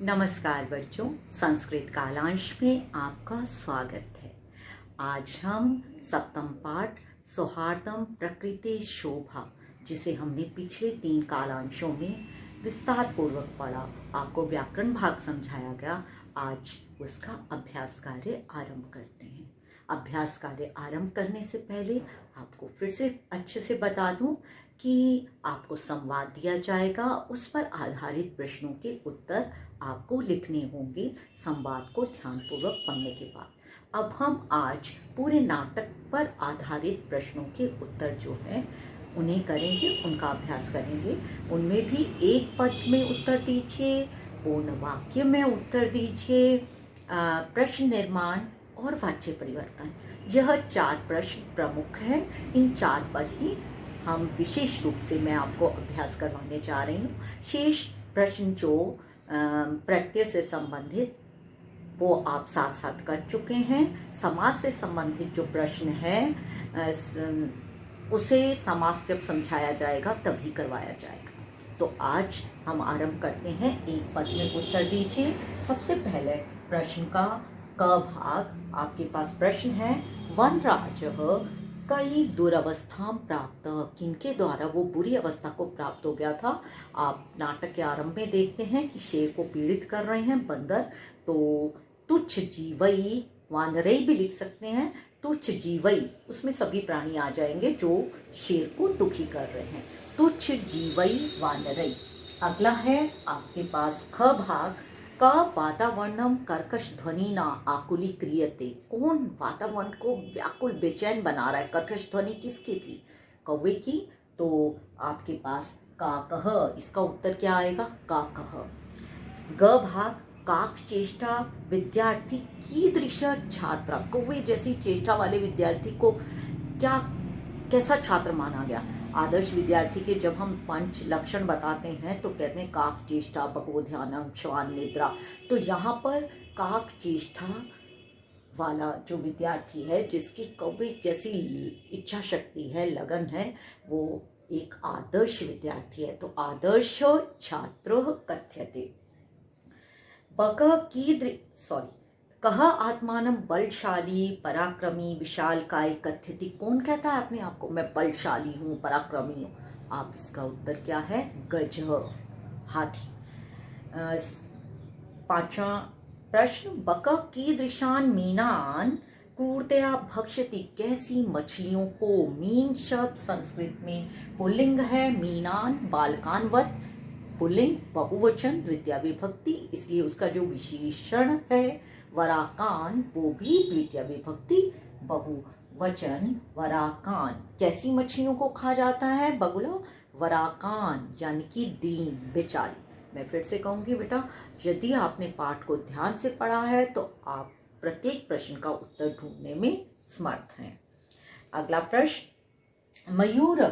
नमस्कार बच्चों, संस्कृत कालांश में आपका स्वागत है। आज हम सप्तम पाठ सौहार्दम प्रकृति शोभा, जिसे हमने पिछले 3 कालांशों में विस्तार पूर्वक पढ़ा, आपको व्याकरण भाग समझाया गया। आज उसका अभ्यास कार्य आरंभ करते हैं। अभ्यास कार्य आरंभ करने से पहले आपको फिर से अच्छे से बता दूं कि आपको संवाद दिया जाएगा, उस पर आधारित प्रश्नों के उत्तर आपको लिखने होंगे संवाद को ध्यानपूर्वक पढ़ने के बाद। अब हम आज पूरे नाटक पर आधारित प्रश्नों के उत्तर जो है उन्हें करेंगे, उनका अभ्यास करेंगे। उनमें भी एक पद में उत्तर दीजिए, पूर्ण वाक्य में उत्तर दीजिए, प्रश्न निर्माण और वाच्य परिवर्तन। यह 4 प्रश्न प्रमुख हैं। इन 4 पर ही हम विशेष रूप से मैं आपको अभ्यास करवाने जा रही हूँ। शेष प्रश्न जो प्रत्यय से संबंधित वो आप साथ साथ कर चुके हैं। समास से संबंधित जो प्रश्न है उसे समास जब समझाया जाएगा तभी करवाया जाएगा। तो आज हम आरंभ करते हैं। एक पद में उत्तर दीजिए। सबसे पहले प्रश्न का क भाग आपके पास प्रश्न है, वनराज कई दुरवस्था प्राप्त, किनके द्वारा वो बुरी अवस्था को प्राप्त हो गया था। आप नाटक के आरंभ में देखते हैं कि शेर को पीड़ित कर रहे हैं बंदर। तो तुच्छ जीवई, वानरई भी लिख सकते हैं। तुच्छ जीवई, उसमें सभी प्राणी आ जाएंगे जो शेर को दुखी कर रहे हैं। तुच्छ जीवई वानरई। अगला है आपके पास ख भाग, का वातावरणम कर्कश ध्वनि ना आकुली क्रियते। कौन वातावरण को व्याकुल बेचैन बना रहा है? कर्कश ध्वनि किसकी थी? कौवे की। तो आपके पास का कह, इसका उत्तर क्या आएगा? का कह। ग भाग, काक चेष्टा विद्यार्थी कीदृश छात्रा। कौवे जैसी चेष्टा वाले विद्यार्थी को कैसा छात्र माना गया? आदर्श विद्यार्थी के जब हम 5 लक्षण बताते हैं तो कहते हैं काक चेष्टा, बकोध्यानम, श्वान निद्रा। तो यहाँ पर काक चेष्टा वाला जो विद्यार्थी है, जिसकी कौवे जैसी इच्छा शक्ति है, लगन है, वो एक आदर्श विद्यार्थी है। तो आदर्श छात्र कथ्यते। कह आत्मानम बलशाली पराक्रमी विशालकाय कथ्यति। कौन कहता है अपने आप को मैं बलशाली हूँ, पराक्रमी हूँ? आप इसका उत्तर क्या है? गज, हाथी। 5वां प्रश्न, बक कीदृशान मीनान क्रूरतया भक्षति। कैसी मछलियों को? मीन शब्द संस्कृत में पुल्लिंग है, मीनान बालकानवत, पुल्लिंग बहुवचन द्वितीय विभक्ति, इसलिए उसका जो विशेषण है वराकान वो भी द्वितीय विभक्ति बहुवचन वराकान। कैसी मछलियों को खा जाता है बगुला? वराकान यानी कि दीन, बेचारी। मैं फिर से कहूंगी बेटा, यदि आपने पाठ को ध्यान से पढ़ा है तो आप प्रत्येक प्रश्न का उत्तर ढूंढने में समर्थ हैं। अगला प्रश्न, मयूर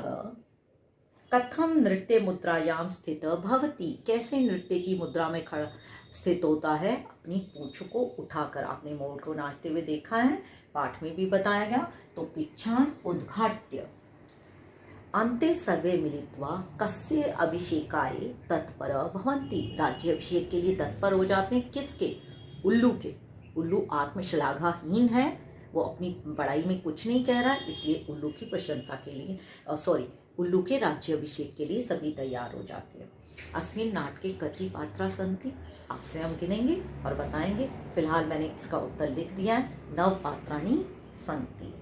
कथम नृत्य मुद्रायाम स्थित भवति। कैसे नृत्य की मुद्रा में खड़ा स्थित होता है? अपनी पूंछ को उठाकर। आपने मोर को नाचते हुए देखा है, पाठ में भी बताया गया। तो पिच्छान उद्घाट्य अन्ते सर्वे मिलित्वा कस्य अभिषेकाय तत्पर भवन्ति। राज्य अभिषेक के लिए तत्पर हो जाते हैं। किसके? उल्लू के। उल्लू आत्मश्लाघाहीन है, वो अपनी बड़ाई में कुछ नहीं कह रहा है, इसलिए उल्लू की प्रशंसा के लिए उल्लू के राज्याभिषेक के लिए सभी तैयार हो जाते हैं। अस्मिन् नाटके कति पात्रा सन्ति। आपसे हम गिनेंगे और बताएंगे। फिलहाल मैंने इसका उत्तर लिख दिया है, 9 पात्राणि सन्ति।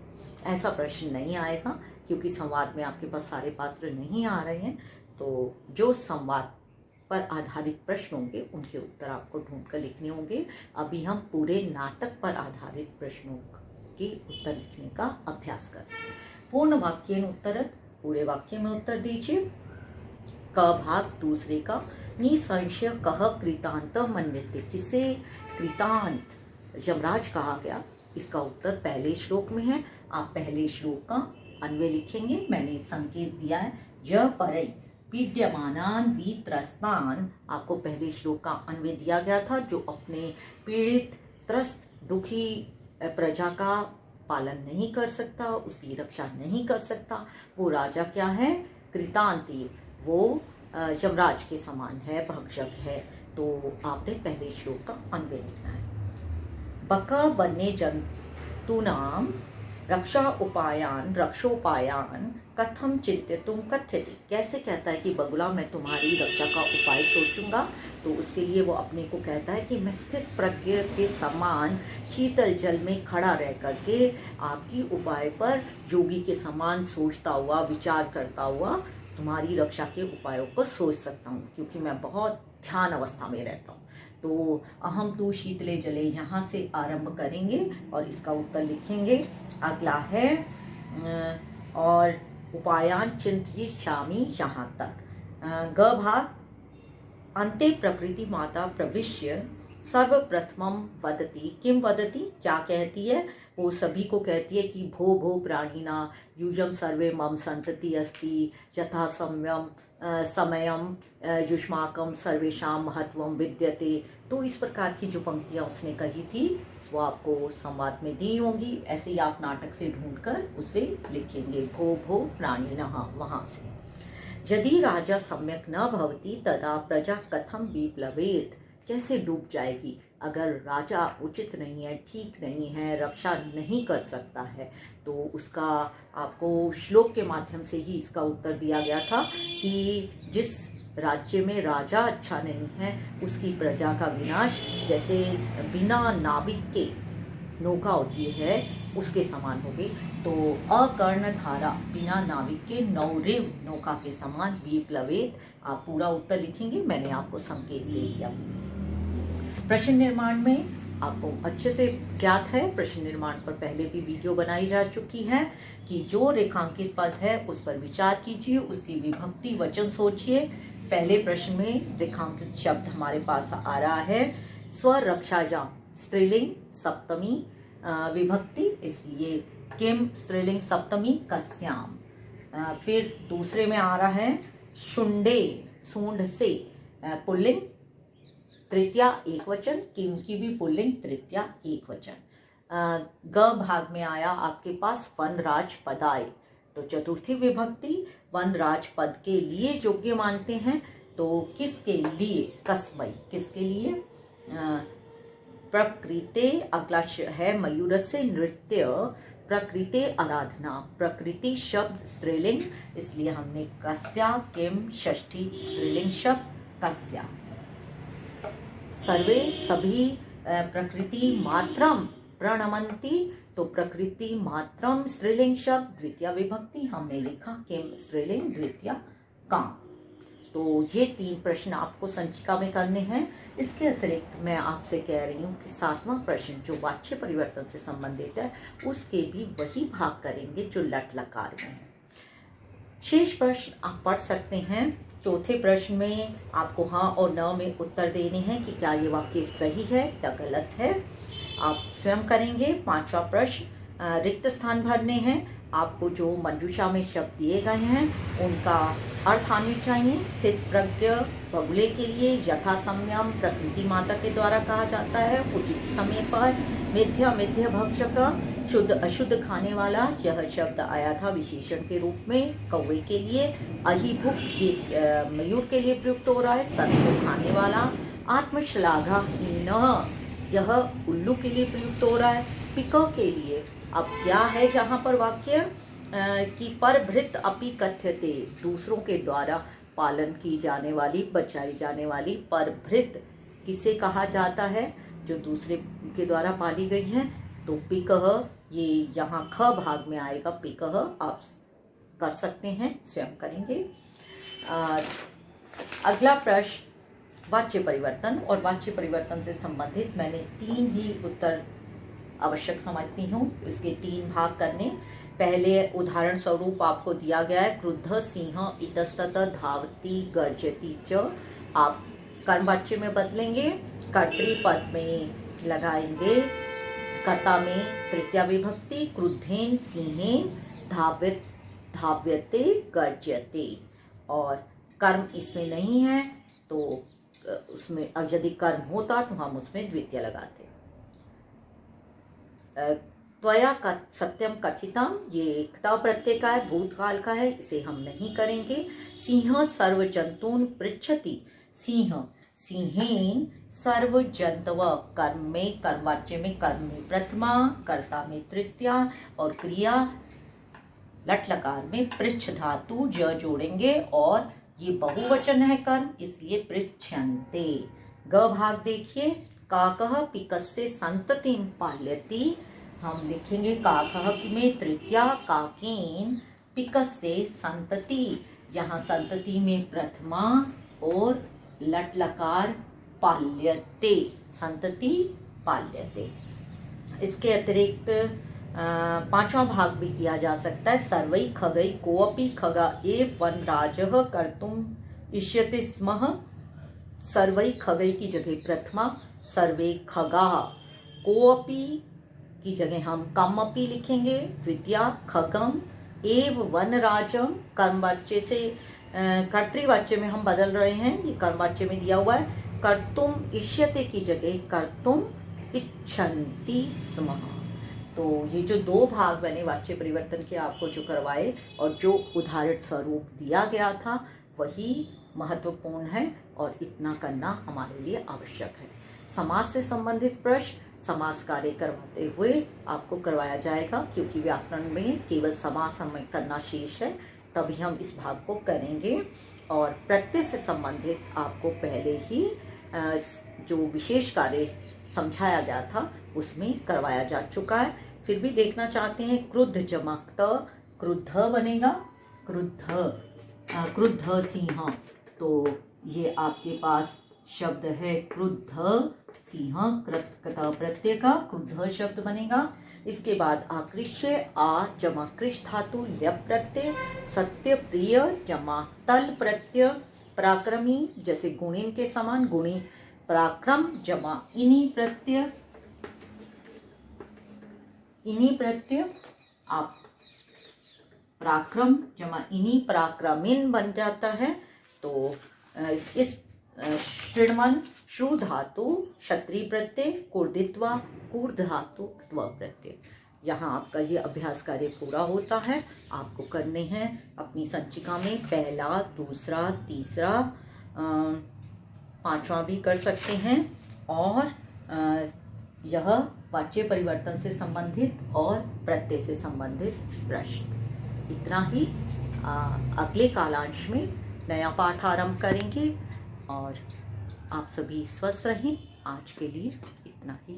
ऐसा प्रश्न नहीं आएगा क्योंकि संवाद में आपके पास सारे पात्र नहीं आ रहे हैं। तो जो संवाद पर आधारित प्रश्न होंगे उनके उत्तर आपको ढूंढकर लिखने होंगे। अभी हम पूरे नाटक पर आधारित प्रश्नों के उत्तर लिखने का अभ्यास करते हैं। पूर्ण वाक्येन उत्तरत, पूरे वाक्य में उत्तर दीजिए। क भाग दूसरे का, निसंशय कह कृतांत मन्यते। किसे कृतांत यमराज कहा गया? इसका उत्तर पहले श्लोक में है। आप पहले श्लोक का अन्वय लिखेंगे। मैंने संकेत दिया है, य परई पीड्यमानान वित्रस्तान। आपको पहले श्लोक का अन्वय दिया गया था। जो अपने पीड़ित, त्रस्त, दुखी प्रजा का पालन नहीं कर सकता, उसकी रक्षा नहीं कर सकता, वो राजा क्या है? कृतांती। वो यमराज के समान है, भक्षक है। तो आपने पहले श्लोक का अन्वय लिखना है। बक वन्य जंतूनां रक्षोपायान कथम चिंतितुम कथ्यते। कैसे कहता है कि बगुला मैं तुम्हारी रक्षा का उपाय सोचूंगा, तो उसके लिए वो अपने को कहता है कि मैं स्थित प्रज्ञ के समान शीतल जल में खड़ा रह करके आपकी उपाय पर योगी के समान सोचता हुआ, विचार करता हुआ तुम्हारी रक्षा के उपायों को सोच सकता हूँ, क्योंकि मैं बहुत ध्यान अवस्था में रहता हूँ। तो अहम तु शीतले जले यहाँ से आरंभ करेंगे और इसका उत्तर लिखेंगे। अगला है और उपायान चिंतयिष्यामि यहाँ तक। ग भाग अन्ते प्रकृति माता प्रविश्य सर्वप्रथमं वदति। किम वदति, क्या कहती है? वो सभी को कहती है कि भो भो प्राणिना युजम सर्वे मम संतति अस्ति यथा समयम युष्माकम सर्वेषां महत्वम विद्यते। तो इस प्रकार की जो पंक्तियां उसने कही थी वो आपको संवाद में दी होंगी। ऐसे ही आप नाटक से ढूंढकर उसे लिखेंगे, भो भो प्राणिनः, वहां से। यदि राजा सम्यक न भवति तदा प्रजा कथम विप्लवेत। कैसे डूब जाएगी अगर राजा उचित नहीं है, ठीक नहीं है, रक्षा नहीं कर सकता है। तो उसका आपको श्लोक के माध्यम से ही इसका उत्तर दिया गया था कि जिस राज्य में राजा अच्छा नहीं है उसकी प्रजा का विनाश जैसे बिना नाविक के नौका होती है उसके समान होगी। तो अकर्णधारा बिना नाविक के नौरेव नौका के समान विप्लवेत। आप पूरा उत्तर लिखेंगे, मैंने आपको संकेत दे दिया। प्रश्न निर्माण में आपको अच्छे से ज्ञात है, प्रश्न निर्माण पर पहले भी वीडियो बनाई जा चुकी है कि जो रेखांकित पद है उस पर विचार कीजिए, उसकी विभक्ति वचन सोचिए। पहले प्रश्न में रेखांकित शब्द हमारे पास आ रहा है स्वरक्षायां, स्त्रीलिंग सप्तमी विभक्ति, इसलिए किम स्त्रीलिंग सप्तमी कस्याम। फिर दूसरे में आ रहा है शुंडे, सूंड से पुल्लिंग तृतीया एक वचन, किम की भी पुल्लिंग तृतीया एक वचन। ग भाग में आया आपके पास वनराज पदाय, तो चतुर्थी विभक्ति वनराज पद के लिए योग्य मानते हैं। तो किसके लिए? कस्मै, किसके लिए? प्रकृते, अगला है मयूरस्य नृत्य प्रकृते आराधना। प्रकृति शब्द स्त्रीलिंग, इसलिए हमने कस्या किम षष्ठी स्त्रीलिंग शब्द कस्या। सर्वे सभी प्रकृति मात्रम प्रणमंती, तो प्रकृति मात्रम स्त्रीलिंग शब्द द्वितीय विभक्ति, हमने लिखा किम स्त्रीलिंग द्वितीय काम। तो ये 3 प्रश्न आपको संचिका में करने हैं। इसके अतिरिक्त मैं आपसे कह रही हूँ कि 7वां प्रश्न जो वाच्य परिवर्तन से संबंधित है उसके भी वही भाग करेंगे जो लट लकार में है। शेष प्रश्न आप पढ़ सकते हैं। चौथे प्रश्न में आपको हाँ और न में उत्तर देने हैं कि क्या ये वाक्य सही है या गलत है, आप स्वयं करेंगे। 5वां प्रश्न रिक्त स्थान भरने हैं। आपको जो मंजूषा में शब्द दिए गए हैं उनका अर्थ आने चाहिए। स्थित प्रज्ञ बगुले के लिए यथा सम्यम प्रकृति माता के द्वारा कहा जाता है उचित समय पर। मिथ्या मिथ्य भक्षक शुद्ध अशुद्ध खाने वाला, यह शब्द आया था विशेषण के रूप में कौवे के लिए। अहिभुक ये मयूर के लिए प्रयुक्त हो रहा है, सत्य को खाने वाला। आत्मश्लाघाहीन, यह उल्लू के लिए प्रयुक्त हो रहा है पिक के लिए। अब क्या है यहाँ पर वाक्य कि परभृत अपि कथ्यते, दूसरों के द्वारा पालन की जाने वाली, बचाई जाने वाली परभृत किसे कहा जाता है? जो दूसरे के द्वारा पाली गई है। तो पिकह, ये यहाँ ख भाग में आएगा पिकह, आप कर सकते हैं, स्वयं करेंगे। अगला प्रश्न वाच्य परिवर्तन, और वाच्य परिवर्तन से संबंधित मैंने 3 ही उत्तर आवश्यक समझती हूँ। इसके 3 भाग करने। पहले उदाहरण स्वरूप आपको दिया गया है क्रुद्ध सिंह इतस्ततः धावती गर्जती च, आप कर्मवाच्य में बदलेंगे। कर्तृपद में लगाएंगे कर्ता में तृतीया विभक्ति, क्रुद्धेन सिंहेन धाव्यते गर्जते। और कर्म इसमें नहीं है तो उसमें यदि कर्म होता तो हम उसमें द्वितीय लगाते। त्वया सत्यम कथितम, ये क्ता प्रत्यय का है, भूतकाल का है, इसे हम नहीं करेंगे। सिंह सर्व जंतून पृच्छति, सिंह सिंहेन सर्व जंतव। कर्म में कर्मवाच्य में कर्म में प्रथमा, कर्ता में तृतीया और क्रिया लट लकार में पृच्छ धातु ज जोड़ेंगे और ये बहुवचन है कर्म, इसलिए पृच्छन्ते। ग भाग देखिए, काकः पिकस्य संततिं पाल्यति। हम लिखेंगे काकः में तृतीया, काकेन पिकस्य संतति। यहाँ संतति में प्रथमा और लट लकार पाल्यते, संतति पाल्यते। इसके अतिरिक्त पांचवा भाग भी किया जा सकता है। सर्वै खगै कोऽपि खगा एव वनराजः कर्तुम इष्यते स्म। सर्वै खगै की जगह प्रथमा, सर्वे खगा। कोऽपि की जगह हम कमपि लिखेंगे, द्वितीया खगम एव वनराजम। कर्मवाच्य से कर्तृवाच्य में हम बदल रहे हैं, ये कर्मवाच्य में दिया हुआ है। कर्तुम इष्यते की जगह कर्तुम इच्छन्ति स्म। तो ये जो दो भाग बने वाच्य परिवर्तन के आपको जो करवाए और जो उदाहरण स्वरूप दिया गया था वही महत्वपूर्ण है और इतना करना हमारे लिए आवश्यक है। समास से संबंधित प्रश्न समास कार्य करवाते हुए आपको करवाया जाएगा, क्योंकि व्याकरण में केवल समास हमें करना शेष है, तभी हम इस भाग को करेंगे। और प्रत्यय से संबंधित आपको पहले ही जो विशेष कार्य समझाया गया था उसमें करवाया जा चुका है। फिर भी देखना चाहते हैं, क्रुद्ध जमक त क्रुद्ध बनेगा, क्रुद्ध सिंह। तो ये आपके पास शब्द है क्रुद्ध सिंह, कृत प्रत्यय का क्रुद्ध शब्द बनेगा। इसके बाद आकृष्य आ जमा कृष धातु ल्यप प्रत्यय, सत्य प्रिय जमा तल प्रत्यय, पराक्रमी जैसे गुणिन के समान गुणी पराक्रम जमा इनी प्रत्यय, इनी प्रत्यय आप पराक्रम जमा इनी पराक्रमिन बन जाता है। तो इस श्रृणवन श्रु धातु क्षत्रिय प्रत्यय, कुर्दित्वा कूर्ध धातु त्व प्रत्यय। यहाँ आपका ये अभ्यास कार्य पूरा होता है। आपको करने हैं अपनी संचिका में पहला, दूसरा, तीसरा, पांचवा भी कर सकते हैं। और यह वाच्य परिवर्तन से संबंधित और प्रत्यय से संबंधित प्रश्न। इतना ही। अगले कालांश में नया पाठ आरंभ करेंगे और आप सभी स्वस्थ रहें। आज के लिए इतना ही।